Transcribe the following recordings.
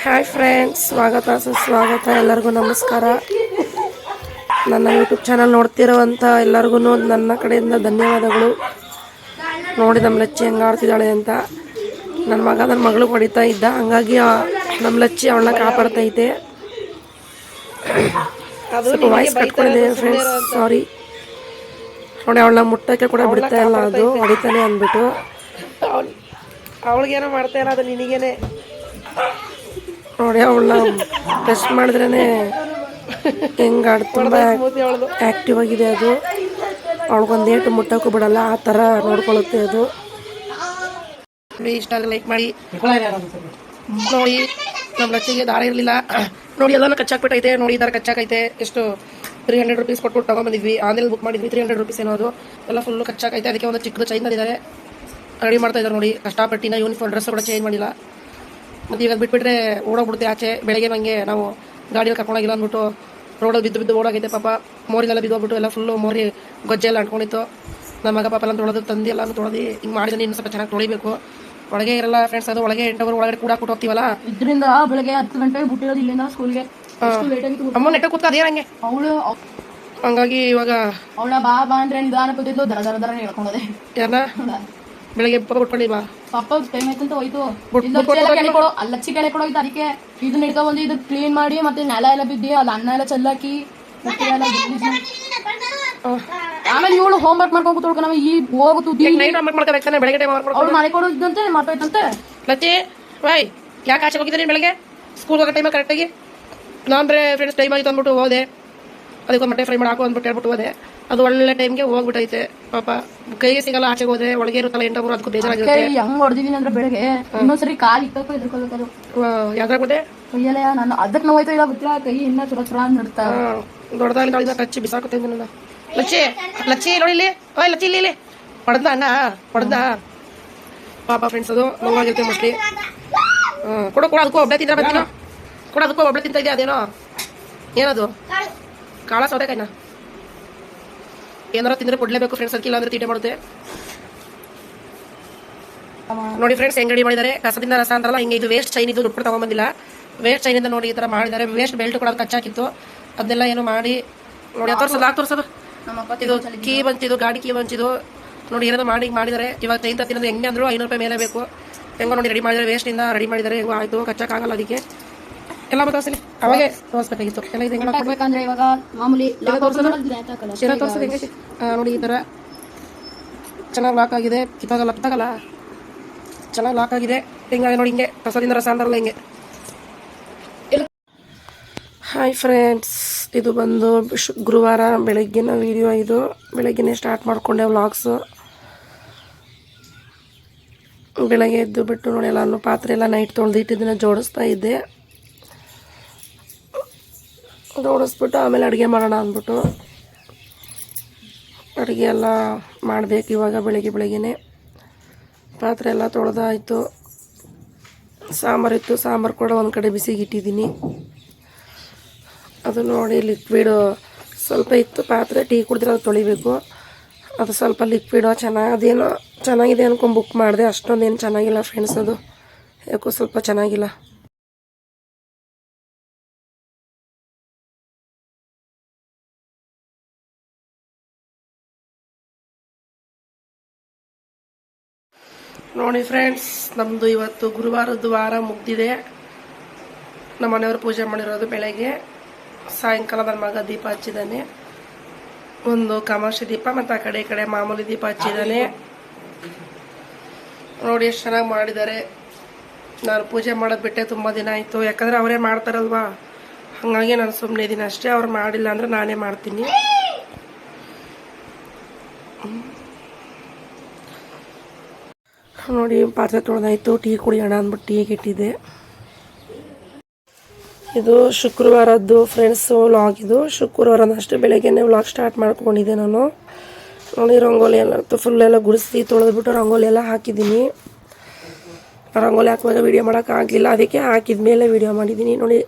Hi friends, ಸ್ವಾಗತ ಸುಸ್ವಾಗತ. ಎಲ್ಲರಿಗೂ ನಮಸ್ಕಾರ. ನನ್ನ ಯೂಟ್ಯೂಬ್ ಚಾನಲ್ ನೋಡ್ತಿರೋವಂಥ ಎಲ್ಲರಿಗೂ ನನ್ನ ಕಡೆಯಿಂದ ಧನ್ಯವಾದಗಳು. ನೋಡಿ ನಮ್ಮ ಲಚ್ಚಿ ಹೆಂಗೆ ಆಡ್ತಿದ್ದಾಳೆ ಅಂತ. ನನ್ನ ಮಗಳು ಹೊಡಿತಾ ಇದ್ದ, ಹಂಗಾಗಿ ನಮ್ಮ ಲಚ್ಚಿ ಅವಳನ್ನ ಕಾಪಾಡ್ತೈತೆ. ಸ್ವಲ್ಪ ವಾಯ್ಸ್ ಕಟ್ಕೊಂಡಿದೆ ಫ್ರೆಂಡ್ಸ್, ಸಾರಿ. ನೋಡಿ ಅವಳನ್ನ ಮುಟ್ಟಕ್ಕೆ ಕೂಡ ಬಿಡ್ತಾ ಇಲ್ಲ, ಅದು ಹೊಡಿತಾನೆ ಅಂದ್ಬಿಟ್ಟು. ಅವಳಿಗೇನೋ ಮಾಡ್ತಾ ಇಲ್ಲ, ಅದು ನಿನಗೇನೆ. ನೋಡಿ ಅವಳನ್ನ ಟಚ್ ಮಾಡಿದ್ರೇ ಹೆಂಗೆ ತುಂಬ ಆ್ಯಕ್ಟಿವ್ ಆಗಿದೆ ಅದು. ಅವಳಿಗೊಂದು ಏಟು ಮುಟ್ಟಕ್ಕೂ ಬಿಡಲ್ಲ, ಆ ಥರ ನೋಡ್ಕೊಳ್ಳುತ್ತೆ ಅದು. ಇಷ್ಟ ಲೈಕ್ ಮಾಡಿ ನೋಡಿ. ನಮ್ಮ ಲಚ್ಚಿಗೆ ದಾರ ಇರಲಿಲ್ಲ ನೋಡಿ, ಎಲ್ಲನೂ ಕಚ್ಚಾಕ್ಬಿಟ್ಟೈತೆ. ನೋಡಿ ಈ ಥರ ಕಚ್ಚಾಕೈತೆ. ಎಷ್ಟು 300 ರೂಪೀಸ್ ಕೊಟ್ಬಿಟ್ಟು ತೊಗೊಂಬಂದಿದ್ವಿ, ಆನ್ಲೈನ್ ಬುಕ್ ಮಾಡಿದ್ವಿ. 300 ರೂಪೀಸ್ ಏನೋ ಅದು ಎಲ್ಲ ಫುಲ್ಲು ಕಚ್ಚಾಕೈತೆ. ಅದಕ್ಕೆ ಒಂದು ಚಿಕ್ಕದು ಚೈನ್ ತಂದಿದ್ದಾರೆ, ರೆಡಿ ಮಾಡ್ತಾ ಇದ್ದಾರೆ ನೋಡಿ. ಕಷ್ಟಪಟ್ಟಿನ ಯೂನಿಫಾರ್ಮ್ ಡ್ರೆಸ್ ಕೂಡ ಚೇಂಜ್ ಮಾಡಿಲ್ಲ. ಮತ್ತು ಇವಾಗ ಬಿಟ್ಬಿಟ್ರೆ ಓಡೋಗ್ಬಿಡುತ್ತೆ ಆಚೆ. ಬೆಳಗ್ಗೆ ನನಗೆ ನಾವು ಗಾಡಿಯಲ್ಲಿ ಕರ್ಕೊಂಡೋಗಿಲ್ಲ ಅಂದ್ಬಿಟ್ಟು ರೋಡಲ್ಲಿ ಬಿದ್ದು ಓಡೋಗೈತೆ ಪಾಪ. ಮೋರಿಲೆಲ್ಲ ಬಿದ್ದೋಗ್ಬಿಟ್ಟು ಎಲ್ಲ ಫುಲ್ಲು ಮೋರಿ ಗೊಜ್ಜೆಲ್ಲ ಅಂಟ್ಕೊಂಡಿತ್ತು. ನಮ್ಮ ಮಗ ಪಾಪ ಎಲ್ಲ ತೊಳೆದು ತಂದು ಎಲ್ಲ ತೊಳೆದು ಹಿಂಗೆ ಮಾಡಿದ್ರೆ ಇನ್ನೂ ಸ್ವಲ್ಪ ಚೆನ್ನಾಗಿ ತೊಳಿಬೇಕು. ಒಳಗೆ ಇರಲ್ಲ ಫ್ರೆಂಡ್ಸ್, ಅದು ಒಳಗೆ 8 ಅವರ್ ಒಳಗಡೆ ಕೂಡ ಕೂಟ್ ಹೋಗ್ತೀವಲ್ಲ. ಇದರಿಂದ ಬೆಳಗ್ಗೆ 10 ಗಂಟೆಗೆ ಬಿಟ್ಟಿರೋದು ಇಲ್ಲಿಂದ ಸ್ಕೂಲ್ಗೆ. ಅಮ್ಮ ನೆಟ್ಟ ಕೂತ ಅದೇ ಹಂಗೆ ಅವಳು. ಹಂಗಾಗಿ ಇವಾಗ ಅವಳ ಬಾ ಅಂದ್ರೆ ನಿಧಾನ ಕೂತಿದ್ಲು, ದರ ದರ ದರ ಹೇಳ್ಕೊಂಡೋದೆ. ಯಾರನ್ನ ಬೆಳಗ್ಗೆ ಪಾಪ ಬಿಟ್ಕೊಂಡಿಲ್ವಾ? ಪಾಪ ಟೈಮ್ ಆಯ್ತಂತ ಹೋಯ್ತು. ಲಚ್ಚಿ ಕೆಳಗೆ ಕೊಡೋಯ್ತು. ಅದಕ್ಕೆ ಇದನ್ನ ಹಿಡ್ಕೊ ಬಂದು ಇದು ಕ್ಲೀನ್ ಮಾಡಿ, ಮತ್ತೆ ನೆಲ ಎಲ್ಲ ಬಿದ್ದಿ, ಅದು ಅನ್ನ ಎಲ್ಲ ಚೆಲ್ಲಾಕಿ, ಆಮೇಲೆ ಇವಳು ಹೋಮ್ ವರ್ಕ್ ಮಾಡ್ಕೊಂಡು ಕೂತ್ಕೊಳ್ಕ. ನಾವು ಈ ಹೋಗುತ್ತು ಅವ್ಳು ಮನೆ ಕೊಡೋದಂತೆ ಮಾಡ್ತೋಯ್ತಂತೆ. ಲಚ್ಚಿ ಬಾಯ್, ಯಾಕೆ ಆಚೆ ಹೋಗಿದ್ದೀನಿ ಬೆಳಗ್ಗೆ? ಸ್ಕೂಲ್ ಹೋಗೋ ಟೈಮ್ ಕರೆಕ್ಟಾಗಿ ನಾನು ಬೇರೆ ಫ್ರೆಂಡ್ಸ್ ಟೈಮ್ ಆಗಿತ್ತು ಅಂದ್ಬಿಟ್ಟು ಹೋದೆ. ಅದಕ್ಕೊಂದು ಮೊಟ್ಟೆ ಫ್ರೈ ಮಾಡಿ ಹಾಕು ಅಂದ್ಬಿಟ್ಟು ಹೇಳ್ಬಿಟ್ಟು ಹೋದೆ. ಅದು ಒಳ್ಳೆ ಟೈಮ್ಗೆ ಹೋಗ್ಬಿಟ್ಟೈತೆ ಪಾಪ. ಕೈಗೆ ಸಿಗಲ್ಲ ಆಚೆಗೆ ಹೋದ್ರೆ, ಒಳಗೆ ಇರುತ್ತಲ್ಲ 8 ಅವರ್, ಅದಕ್ಕೂ ಬೇಜಾರಾಗುತ್ತೆ. ಹೆಂಗ್ ಹೊಡೆದಿದ್ದೀನಿ ಅಂದ್ರೆ ಬೆಳಗ್ಗೆ ಇನ್ನೊಂದ್ಸರಿ ಕಾಲು ಇಕ್ಕಕ್ಕೂ ಎದ್ಕೊಳ್ಬೇಕು. ಯಾವ್ದಾಗ ಗೊತ್ತೆ ಕೈಯಲ್ಲ ನಾನು ಅದಕ್ಕೆ ನೋಯ್ತಾ ಇಲ್ಲ ಗೊತ್ತಿಲ್ಲ. ಕೈ ಇನ್ನ ಚುರ ಚುರ ನಡ್ತಾ ದೊಡ್ಡದಾಗಿ ಕಚ್ಚಿ ಬಿಸಾಕುತ್ತೆ ನನ್ನ ಲಚ್ಚಿ. ಲಚ್ಚಿ ನೋಡಿ ಇಲ್ಲಿ, ಓಯ್ ಲಚ್ಚಿ ಇಲ್ಲಿ ಹೊಡೆದ ಅಣ್ಣ ಹೊಡೆದ ಪಾಪ ಫ್ರೆಂಡ್ಸ್. ಅದು ನೋವಾಗಿರುತ್ತೆ ಮೋಸ್ಟ್ಲಿ. ಕೊಡು ಅದಕ್ಕೂ ಒಬ್ಬಳೆ ತಿಂದ್ರೆ ಬರ್ತೀನೋ, ಕೊಡು ಅದಕ್ಕೂ ಒಬ್ಬಳೆ ತಿಂತ ಇದೆಯಾ? ಅದೇನೋ ಏನದು ಕಾಳ ಸೌತೆಕಾಯಿನ ಏನಾರ ತಿಂದ್ರೆ ಕೊಡ್ಲೇಬೇಕು ಫ್ರೆಂಡ್ಸ್, ಅದಕ್ಕಿಲ್ಲ ಅಂದ್ರೆ ತೀಟೆ ಮಾಡುತ್ತೆ. ನೋಡಿ ಫ್ರೆಂಡ್ಸ್ ಹೆಂಗ್ ರೆಡಿ ಮಾಡಿದ್ದಾರೆ. ಕಸದಿಂದ ರಸ ಅಂತಾರಲ್ಲ, ಹಿಂಗೆ. ಇದು ವೇಸ್ಟ್ ಚೈನ್, ಇದು ದುಡ್ಡು ತಗೊಂಬಂದಿಲ್ಲ. ವೇಸ್ಟ್ ಚೈನಿಂದ ನೋಡಿ ಈ ಥರ ಮಾಡಿದ್ದಾರೆ. ವೇಸ್ಟ್ ಬೆಲ್ಟ್ ಕೂಡ ಕಚ್ಚಾಕಿತ್ತು, ಅದನ್ನೆಲ್ಲ ಏನು ಮಾಡಿ ನೋಡಿ. ತೋರ್ಸೋದು ಇದು ಕೀ ಬಂಚಿದು, ಗಾಡಿ ಕೀ ಬಂಚಿದು ನೋಡಿ. ಏನಾದ್ರು ಮಾಡಿದ್ದಾರೆ. ಇವಾಗ ಚೈನ್ ತತ್ತಿನದು ಹೆಂಗೆ ಅಂದ್ರು 500 ರೂಪಾಯಿ ಮೇಲೆ ಬೇಕು. ಹೆಂಗೋ ನೋಡಿ ರೆಡಿ ಮಾಡಿದ್ದಾರೆ, ವೇಸ್ಟಿಂದ ರೆಡಿ ಮಾಡಿದ್ದಾರೆ. ಹೆಂಗೋ ಆಯಿತು, ಕಚ್ಚಾಕಾಗಲ್ಲ. ಅದಕ್ಕೆ ಎಲ್ಲ ತೋರಿಸಲಿ, ಅವಾಗೆ ತೋರಿಸ್ಬೇಕಾಗಿತ್ತು ಎಲ್ಲ. ಇದು ಹೆಂಗೆ ಹಾಕ್ಬೇಕಂದ್ರೆ ಇವಾಗ ಮಾಮೂಲಿ ತೋರಿಸೋದು ಹೆಂಗೆ ನೋಡಿ. ಈ ಥರ ಚೆನ್ನಾಗಿ ಲಾಕ್ ಆಗಿದೆ, ಕಿತ್ತಾಗಲ್ಲ ಚೆನ್ನಾಗಿ ಲಾಕ್ ಆಗಿದೆ. ಹಿಂಗಾಗಿ ನೋಡಿ, ಹಿಂಗೆ ಕಸದಿಂದ ರಸ ಅಂತಾರಲ್ಲ ಹಿಂಗೆ. ಹಾಯ್ ಫ್ರೆಂಡ್ಸ್, ಇದು ಬಂದು ಗುರುವಾರ ಬೆಳಗ್ಗಿನ ವಿಡಿಯೋ. ಇದು ಬೆಳಗ್ಗೆನೇ ಸ್ಟಾರ್ಟ್ ಮಾಡಿಕೊಂಡೆ ವ್ಲಾಗ್ಸು. ಬೆಳಗ್ಗೆ ಎದ್ದು ಬಿಟ್ಟು ನೋಡಿ ಎಲ್ಲಾನು ಪಾತ್ರೆ ಎಲ್ಲ ನೈಟ್ ತೊಳೆದಿಟ್ಟಿದ್ದನ್ನು ಜೋಡಿಸ್ತಾ ಇದ್ದೆ. ಜೋಡಿಸ್ಬಿಟ್ಟು ಆಮೇಲೆ ಅಡುಗೆ ಮಾಡೋಣ ಅಂದ್ಬಿಟ್ಟು ಅಡುಗೆ ಎಲ್ಲ ಮಾಡಬೇಕು ಇವಾಗ. ಬೆಳಗ್ಗೆನೇ ಪಾತ್ರೆ ಎಲ್ಲ ತೊಳೆದಾಯಿತು. ಸಾಂಬಾರಿತ್ತು, ಸಾಂಬಾರು ಕೂಡ ಒಂದು ಕಡೆ ಬಿಸಿಗೆ ಇಟ್ಟಿದ್ದೀನಿ. ಅದು ನೋಡಿ ಲಿಕ್ವಿಡು ಸ್ವಲ್ಪ ಇತ್ತು ಪಾತ್ರೆ. ಟೀ ಕುಡಿದ್ರೆ ಅದು ತೊಳಿಬೇಕು. ಅದು ಸ್ವಲ್ಪ ಲಿಕ್ವಿಡು ಅದೇನೋ ಚೆನ್ನಾಗಿದೆ ಅನ್ಕೊಂಡು ಬುಕ್ ಮಾಡಿದೆ. ಅಷ್ಟೊಂದೇನು ಚೆನ್ನಾಗಿಲ್ಲ ಫ್ರೆಂಡ್ಸ್, ಅದು ಯಾಕೋ ಸ್ವಲ್ಪ ಚೆನ್ನಾಗಿಲ್ಲ. ನೋಡಿ ಫ್ರೆಂಡ್ಸ್, ನಮ್ಮದು ಇವತ್ತು ಗುರುವಾರದ ವಾರ ಮುಗ್ದಿದೆ. ನಮ್ಮ ಮನೆಯವರು ಪೂಜೆ ಮಾಡಿರೋದು ಬೆಳಗ್ಗೆ. ಸಾಯಂಕಾಲ ನನ್ನ ಮಗ ದೀಪ ಹಚ್ಚಿದ್ದಾನೆ, ಒಂದು ಕಾಮಾಕ್ಷಿ ದೀಪ, ಮತ್ತು ಆ ಕಡೆ ಈ ಕಡೆ ಮಾಮೂಲಿ ದೀಪ ಹಚ್ಚಿದ್ದಾನೆ. ನೋಡಿ ಎಷ್ಟು ಚೆನ್ನಾಗಿ ಮಾಡಿದ್ದಾರೆ. ನಾನು ಪೂಜೆ ಮಾಡೋದು ಬಿಟ್ಟೆ ತುಂಬ ದಿನ ಆಯಿತು, ಯಾಕಂದರೆ ಅವರೇ ಮಾಡ್ತಾರಲ್ವಾ, ಹಾಗಾಗಿ ನಾನು ಸುಮ್ಮನೆ ಇದ್ದೀನಿ ಅಷ್ಟೇ. ಅವ್ರು ಮಾಡಿಲ್ಲ ಅಂದರೆ ನಾನೇ ಮಾಡ್ತೀನಿ. ನೋಡಿ ಪಾತ್ರೆ ತೊಳೆದಾಯಿತು. ಟೀ ಕುಡಿಯೋಣ ಅಂದ್ಬಿಟ್ಟು ಟೀಗೆ ಇಟ್ಟಿದ್ದೆ. ಇದು ಶುಕ್ರವಾರದ್ದು ಫ್ರೆಂಡ್ಸ್ ವ್ಲಾಗ್. ಇದು ಶುಕ್ರವಾರದ ಅಷ್ಟೇ ಬೆಳಗ್ಗೆನೇ ವ್ಲಾಗ್ ಸ್ಟಾರ್ಟ್ ಮಾಡ್ಕೊಂಡಿದ್ದೆ ನಾನು. ನೋಡಿ ರಂಗೋಲಿ ಎಲ್ಲ ಫುಲ್ಲೆಲ್ಲ ಗುಡಿಸಿ ತೊಳೆದ್ಬಿಟ್ಟು ರಂಗೋಲಿ ಎಲ್ಲ ಹಾಕಿದ್ದೀನಿ. ರಂಗೋಲಿ ಹಾಕುವಾಗ ವೀಡಿಯೋ ಮಾಡೋಕ್ಕಾಗಲಿಲ್ಲ, ಅದಕ್ಕೆ ಹಾಕಿದ ಮೇಲೆ ವೀಡಿಯೋ ಮಾಡಿದ್ದೀನಿ. ನೋಡಿ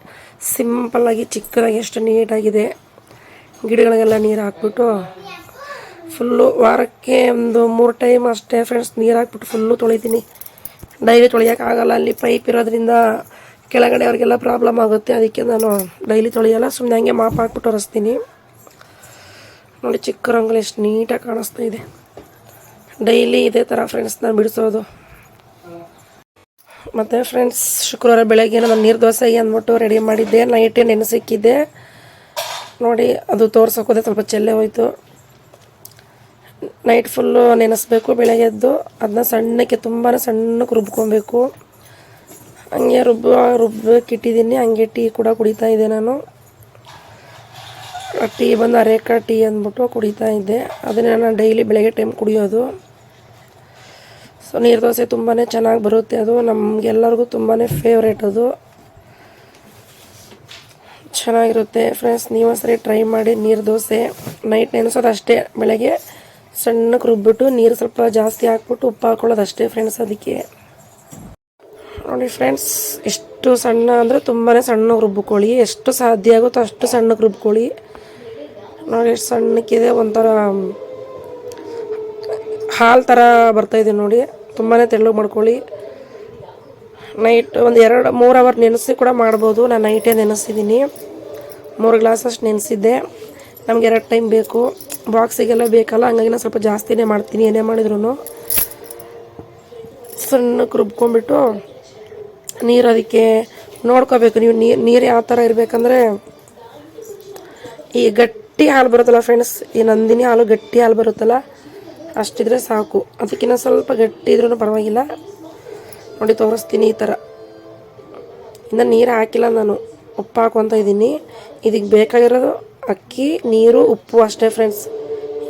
ಸಿಂಪಲ್ಲಾಗಿ ಚಿಕ್ಕದಾಗಿ ಎಷ್ಟು ನೀಟಾಗಿದೆ. ಗಿಡಗಳಿಗೆಲ್ಲ ನೀರು ಹಾಕ್ಬಿಟ್ಟು ಫುಲ್ಲು ವಾರಕ್ಕೆ ಒಂದು 3 ಟೈಮ್ ಅಷ್ಟೇ ಫ್ರೆಂಡ್ಸ್ ನೀರು ಹಾಕ್ಬಿಟ್ಟು ಫುಲ್ಲು ತೊಳಿತೀನಿ. ಡೈಲಿ ತೊಳೆಯೋಕ್ಕಾಗಲ್ಲ, ಅಲ್ಲಿ ಪೈಪ್ ಇರೋದ್ರಿಂದ ಕೆಳಗಡೆ ಅವ್ರಿಗೆಲ್ಲ ಪ್ರಾಬ್ಲಮ್ ಆಗುತ್ತೆ, ಅದಕ್ಕೆ ನಾನು ಡೈಲಿ ತೊಳೆಯಲ್ಲ, ಸುಮ್ಮನೆ ಹಂಗೆ ಮಾಪ್ ಹಾಕ್ಬಿಟ್ಟು ಒರೆಸ್ತೀನಿ. ನೋಡಿ ಚಿಕ್ಕ ರಂಗೋಲಿ ಎಷ್ಟು ನೀಟಾಗಿ ಕಾಣಿಸ್ತಾ ಇದೆ. ಡೈಲಿ ಇದೇ ಥರ ಫ್ರೆಂಡ್ಸ್ ನಾನು ಬಿಡಿಸೋದು. ಮತ್ತು ಫ್ರೆಂಡ್ಸ್ ಶುಕ್ರವಾರ ಬೆಳಗ್ಗೆ ನಾನು ನೀರು ದೋಸೆಗೆ ಅಂದ್ಬಿಟ್ಟು ರೆಡಿ ಮಾಡಿದ್ದೆ, ನೈಟೇ ನೆನೆಸಿಕ್ಕಿದ್ದೆ. ನೋಡಿ ಅದು ತೋರ್ಸೋಕೋದೆ ಸ್ವಲ್ಪ ಚೆಲ್ಲೆ ಹೋಯ್ತು. ನೈಟ್ ಫುಲ್ಲು ನೆನೆಸ್ಬೇಕು, ಬೆಳಗ್ಗೆ ಎದ್ದು ಅದನ್ನ ಸಣ್ಣಕ್ಕೆ ತುಂಬಾ ಸಣ್ಣಕ್ಕೆ ರುಬ್ಕೊಬೇಕು. ಹಂಗೆ ರುಬ್ಬಕ್ಕೆ ಇಟ್ಟಿದ್ದೀನಿ. ಹಂಗೆ ಟೀ ಕೂಡ ಕುಡಿತಾ ಇದ್ದೆ ನಾನು. ಟೀ ಬಂದು ಅರೇಕಾ ಟೀ ಅಂದ್ಬಿಟ್ಟು ಕುಡಿತಾ ಇದ್ದೆ. ಅದನ್ನೇ ನಾನು ಡೈಲಿ ಬೆಳಗ್ಗೆ ಟೈಮ್ ಕುಡಿಯೋದು. ಸೊ ನೀರು ದೋಸೆ ತುಂಬಾ ಚೆನ್ನಾಗಿ ಬರುತ್ತೆ, ಅದು ನಮಗೆಲ್ಲರಿಗೂ ತುಂಬಾ ಫೇವ್ರೇಟ್, ಅದು ಚೆನ್ನಾಗಿರುತ್ತೆ ಫ್ರೆಂಡ್ಸ್. ನೀವು ಸರಿ ಟ್ರೈ ಮಾಡಿ ನೀರು ದೋಸೆ. ನೈಟ್ ನೆನೆಸೋದು ಅಷ್ಟೇ, ಬೆಳಗ್ಗೆ ಸಣ್ಣಕ್ಕೆ ರುಬ್ಬಿಟ್ಟು ನೀರು ಸ್ವಲ್ಪ ಜಾಸ್ತಿ ಹಾಕ್ಬಿಟ್ಟು ಉಪ್ಪು ಹಾಕ್ಕೊಳ್ಳೋದು ಅಷ್ಟೇ ಫ್ರೆಂಡ್ಸ್. ಅದಕ್ಕೆ ನೋಡಿ ಫ್ರೆಂಡ್ಸ್, ಎಷ್ಟು ಸಣ್ಣ ಅಂದರೆ ತುಂಬಾ ಸಣ್ಣಗೆ ರುಬ್ಕೊಳ್ಳಿ, ಎಷ್ಟು ಸಾಧ್ಯ ಆಗುತ್ತೋ ಅಷ್ಟು ಸಣ್ಣಕ್ಕೆ ರುಬ್ಕೊಳ್ಳಿ. ನೋಡಿ ಎಷ್ಟು ಸಣ್ಣಕ್ಕಿದೆ, ಒಂಥರ ಹಾಲು ಥರ ಬರ್ತಾಯಿದೆ ನೋಡಿ. ತುಂಬಾ ತೆಳ್ಳಗೆ ಮಾಡ್ಕೊಳ್ಳಿ. ನೈಟ್ ಒಂದು 2-3 ಅವರ್ ನೆನೆಸಿ ಕೂಡ ಮಾಡ್ಬೋದು. ನಾನು ನೈಟೇ ನೆನೆಸಿದ್ದೀನಿ, 3 ಗ್ಲಾಸ್ ಅಷ್ಟು ನೆನೆಸಿದ್ದೆ. ನಮ್ಗೆ 2 ಟೈಮ್ ಬೇಕು, ಬಾಕ್ಸಿಗೆಲ್ಲ ಬೇಕಲ್ಲ, ಹಂಗಾಗಿ ನಾನು ಸ್ವಲ್ಪ ಜಾಸ್ತಿನೇ ಮಾಡ್ತೀನಿ. ಏನೇ ಮಾಡಿದ್ರು ಸಣ್ಣಕ್ಕೆ ರುಬ್ಕೊಂಡ್ಬಿಟ್ಟು ನೀರು ಅದಕ್ಕೆ ನೋಡ್ಕೋಬೇಕು. ನೀವು ನೀರು ಯಾವ ಥರ ಇರಬೇಕಂದ್ರೆ, ಈ ಗಟ್ಟಿ ಹಾಲು ಬರುತ್ತಲ್ಲ ಫ್ರೆಂಡ್ಸ್, ಈ ನಂದಿನಿ ಹಾಲು ಗಟ್ಟಿ ಹಾಲು ಬರುತ್ತಲ್ಲ, ಅಷ್ಟಿದ್ರೆ ಸಾಕು. ಅದಕ್ಕಿಂತ ಸ್ವಲ್ಪ ಗಟ್ಟಿ ಇದ್ರೂ ಪರವಾಗಿಲ್ಲ. ನೋಡಿ ತೋರಿಸ್ತೀನಿ ಈ ಥರ. ಇನ್ನು ನೀರು ಹಾಕಿಲ್ಲ ನಾನು, ಉಪ್ಪು ಹಾಕೊತ ಇದ್ದೀನಿ. ಇದಕ್ಕೆ ಬೇಕಾಗಿರೋದು ಅಕ್ಕಿ, ನೀರು, ಉಪ್ಪು ಅಷ್ಟೇ ಫ್ರೆಂಡ್ಸ್,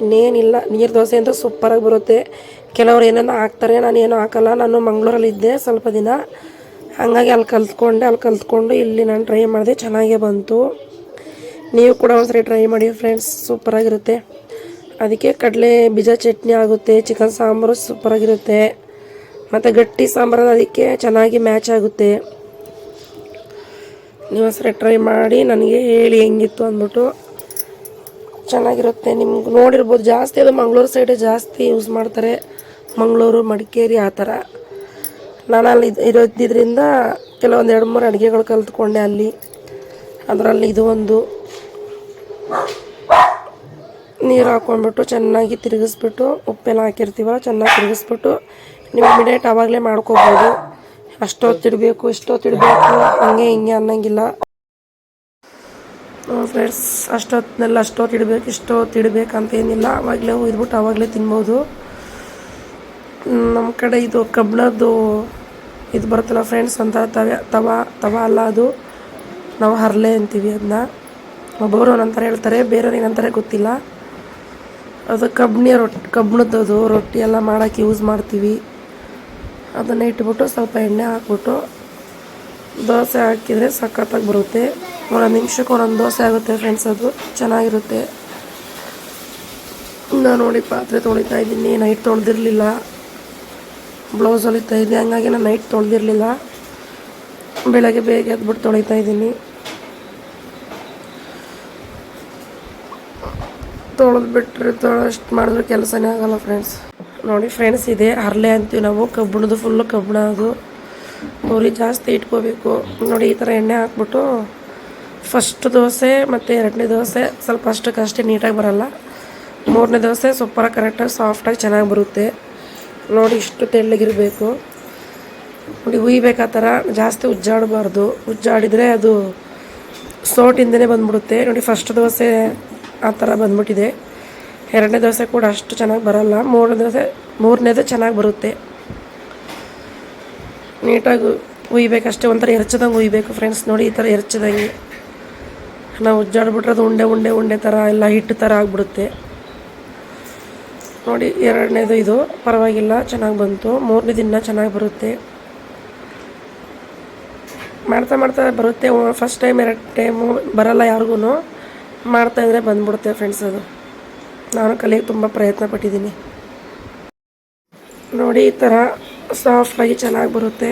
ಇನ್ನೇನಿಲ್ಲ. ನೀರು ದೋಸೆ ಅಂತೂ ಸೂಪರಾಗಿ ಬರುತ್ತೆ. ಕೆಲವ್ರು ಏನೇನೋ ಹಾಕ್ತಾರೆ, ನಾನು ಏನೂ ಹಾಕಲ್ಲ. ನಾನು ಮಂಗಳೂರಲ್ಲಿದ್ದೆ ಸ್ವಲ್ಪ ದಿನ, ಹಾಗಾಗಿ ಅಲ್ಲಿ ಕಲ್ತ್ಕೊಂಡು ಇಲ್ಲಿ ನಾನು ಟ್ರೈ ಮಾಡಿದೆ, ಚೆನ್ನಾಗೇ ಬಂತು. ನೀವು ಕೂಡ ಒಂದ್ಸರಿ ಟ್ರೈ ಮಾಡಿ ಫ್ರೆಂಡ್ಸ್, ಸೂಪರಾಗಿರುತ್ತೆ. ಅದಕ್ಕೆ ಕಡಲೆ ಬೀಜ ಚಟ್ನಿ ಆಗುತ್ತೆ, ಚಿಕನ್ ಸಾಂಬಾರು ಸೂಪರಾಗಿರುತ್ತೆ, ಮತ್ತು ಗಟ್ಟಿ ಸಾಂಬಾರು ಅದಕ್ಕೆ ಚೆನ್ನಾಗಿ ಮ್ಯಾಚ್ ಆಗುತ್ತೆ. ನೀವು ಒಂದ್ಸರಿ ಟ್ರೈ ಮಾಡಿ ನನಗೆ ಹೇಳಿ ಹೆಂಗಿತ್ತು ಅಂದ್ಬಿಟ್ಟು. ಚೆನ್ನಾಗಿರುತ್ತೆ. ನಿಮ್ಗೆ ನೋಡಿರ್ಬೋದು, ಜಾಸ್ತಿ ಅದು ಮಂಗಳೂರು ಸೈಡೆ ಜಾಸ್ತಿ ಯೂಸ್ ಮಾಡ್ತಾರೆ, ಮಂಗಳೂರು, ಮಡಿಕೇರಿ ಆ ಥರ. ನಾನು ಅಲ್ಲಿ ಇರೋದ್ರಿಂದ ಕೆಲವೊಂದು 2-3 ಅಡುಗೆಗಳು ಕಲ್ತ್ಕೊಂಡೆ ಅಲ್ಲಿ. ಅದರಲ್ಲಿ ಇದು ಒಂದು. ನೀರು ಹಾಕ್ಕೊಂಡ್ಬಿಟ್ಟು ಚೆನ್ನಾಗಿ ತಿರುಗಿಸ್ಬಿಟ್ಟು, ಉಪ್ಪೆಲ್ಲ ಹಾಕಿರ್ತೀವಲ್ಲ, ಚೆನ್ನಾಗಿ ತಿರುಗಿಸ್ಬಿಟ್ಟು ನೀವು ಇಮಿಡಿಯೇಟ್ ಆವಾಗಲೇ ಮಾಡ್ಕೋಬೋದು. ಅಷ್ಟೊತ್ತಿಡಬೇಕು ಇಷ್ಟೊತ್ತಿಡಬೇಕು ಹಂಗೆ ಹಿಂಗೆ ಅನ್ನೋಂಗಿಲ್ಲ ಫ್ರೆಂಡ್ಸ್. ಅಷ್ಟೊತ್ತಿಡಬೇಕು ಇಷ್ಟೊತ್ತಿಡಬೇಕಂತ ಏನಿಲ್ಲ, ಆವಾಗಲೇ ಒಯ್ದ್ಬಿಟ್ಟು ಆವಾಗಲೇ ತಿನ್ಬೋದು. ನಮ್ಮ ಕಡೆ ಇದು ಕಬ್ಬಿಣದ್ದು ಇದು ಬರುತ್ತಲ್ಲ ಫ್ರೆಂಡ್ಸ್, ಒಂಥರ ತವ ಅಲ್ಲ ಅದು, ನಾವು ಹರಳೆ ಅಂತೀವಿ ಅದನ್ನ. ಒಬ್ಬೊಬ್ಬರು ಒಂದೊಂಥರ ಹೇಳ್ತಾರೆ, ಬೇರೆಯವ್ರು ಏನಂತಾರೆ ಗೊತ್ತಿಲ್ಲ. ಅದು ಕಬ್ಬಿಣದ್ದು ರೊಟ್ಟಿ ಎಲ್ಲ ಮಾಡೋಕ್ಕೆ ಯೂಸ್ ಮಾಡ್ತೀವಿ. ಅದನ್ನು ಇಟ್ಬಿಟ್ಟು ಸ್ವಲ್ಪ ಎಣ್ಣೆ ಹಾಕ್ಬಿಟ್ಟು ದೋಸೆ ಹಾಕಿದರೆ ಸಖತ್ತಾಗಿ ಬರುತ್ತೆ. 1 ನಿಮಿಷಕ್ಕೆ 1 ದೋಸೆ ಆಗುತ್ತೆ ಫ್ರೆಂಡ್ಸ್, ಅದು ಚೆನ್ನಾಗಿರುತ್ತೆ. ನಾನು ನೋಡಿ ಪಾತ್ರೆ ತೊಳಿತಾ ಇದ್ದೀನಿ, ನೈಟ್ ತೊಳೆದಿರಲಿಲ್ಲ, ಬ್ಲೌಸ್ ಹೊಲಿತಾ ಇದ್ದೆ, ಹಂಗಾಗಿ ನಾನು ನೈಟ್ ತೊಳೆದಿರಲಿಲ್ಲ. ಬೆಳಗ್ಗೆ ಬೇಗ ಎದ್ಬಿಟ್ಟು ತೊಳಿತಾ ಇದ್ದೀನಿ. ತೊಳೆದ್ಬಿಟ್ರೆ ಅಷ್ಟು ಮಾಡಿದ್ರೆ ಕೆಲಸನೇ ಆಗೋಲ್ಲ ಫ್ರೆಂಡ್ಸ್. ನೋಡಿ ಫ್ರೆಂಡ್ಸ್, ಇದೆ ಹರಳೆ ಅಂತೀವಿ ನಾವು, ಕಬ್ಬಿಣದ್ದು ಫುಲ್ಲು ಕಬ್ಬಿಣ. ಅದು ಉರಿ ಜಾಸ್ತಿ ಇಟ್ಕೋಬೇಕು. ನೋಡಿ ಈ ಥರ ಎಣ್ಣೆ ಹಾಕ್ಬಿಟ್ಟು ಫಸ್ಟ್ ದೋಸೆ ಮತ್ತು 2ನೇ ದೋಸೆ ಸ್ವಲ್ಪ ಅಷ್ಟಕ್ಕಷ್ಟೇ ನೀಟಾಗಿ ಬರೋಲ್ಲ, 3ನೇ ದೋಸೆ ಸೂಪರಾಗಿ ಕರೆಕ್ಟಾಗಿ ಸಾಫ್ಟಾಗಿ ಚೆನ್ನಾಗಿ ಬರುತ್ತೆ. ನೋಡಿ ಇಷ್ಟು ತೆಳ್ಳಗಿರಬೇಕು. ನೋಡಿ ಹುಯ್ಬೇಕು, ಆ ಥರ ಜಾಸ್ತಿ ಉಜ್ಜಾಡಬಾರ್ದು. ಉಜ್ಜಾಡಿದರೆ ಅದು ಸೋಟಿಂದನೇ ಬಂದ್ಬಿಡುತ್ತೆ. ನೋಡಿ ಫಸ್ಟ್ ದೋಸೆ ಆ ಥರ ಬಂದ್ಬಿಟ್ಟಿದೆ. 2ನೇ ದೋಸೆ ಕೂಡ ಅಷ್ಟು ಚೆನ್ನಾಗಿ ಬರೋಲ್ಲ, 3ನೇದು ಚೆನ್ನಾಗಿ ಬರುತ್ತೆ. ನೀಟಾಗಿ ಹುಯ್ಬೇಕಷ್ಟೇ, ಒಂಥರ ಎರ್ಚದಂಗೆ ಹುಯ್ಬೇಕು ಫ್ರೆಂಡ್ಸ್. ನೋಡಿ ಈ ಥರ ಎರ್ಚದಂಗೆ ನಾವು ಉಜ್ಜಾಡ್ಬಿಟ್ರೆ ಅದು ಉಂಡೆ ಥರ ಎಲ್ಲ ಹಿಟ್ಟು ಥರ ಆಗಿಬಿಡುತ್ತೆ. ನೋಡಿ 2ನೇದು ಇದು ಪರವಾಗಿಲ್ಲ, ಚೆನ್ನಾಗಿ ಬಂತು. 3ನೇದು ಇನ್ನೂ ಚೆನ್ನಾಗಿ ಬರುತ್ತೆ. ಮಾಡ್ತಾ ಬರುತ್ತೆ. ಫಸ್ಟ್ ಟೈಮ್ 2 ಟೈಮು ಬರೋಲ್ಲ ಯಾರಿಗೂ, ಮಾಡ್ತಾಯಿದ್ರೆ ಬಂದ್ಬಿಡುತ್ತೆ ಫ್ರೆಂಡ್ಸ್. ಅದು ನಾನು ಕಲಿಯೋಕ್ಕೆ ತುಂಬ ಪ್ರಯತ್ನ ಪಟ್ಟಿದ್ದೀನಿ. ನೋಡಿ ಈ ಥರ ಸಾಫ್ಟಾಗಿ ಚೆನ್ನಾಗಿ ಬರುತ್ತೆ.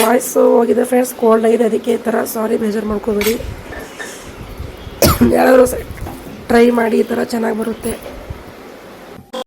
ವಾಯ್ಸು ಹೋಗಿದೆ ಫ್ರೆಂಡ್ಸ್, ಕೋಲ್ಡ್ ಆಗಿದೆ, ಅದಕ್ಕೆ ಈ ಥರ ಸಾರಿ, ಬೇಜಾರು ಮಾಡ್ಕೋಬೇಡಿ. ಯಾರಾದರೂ ಟ್ರೈ ಮಾಡಿ, ಈ ಥರ ಚೆನ್ನಾಗಿ ಬರುತ್ತೆ.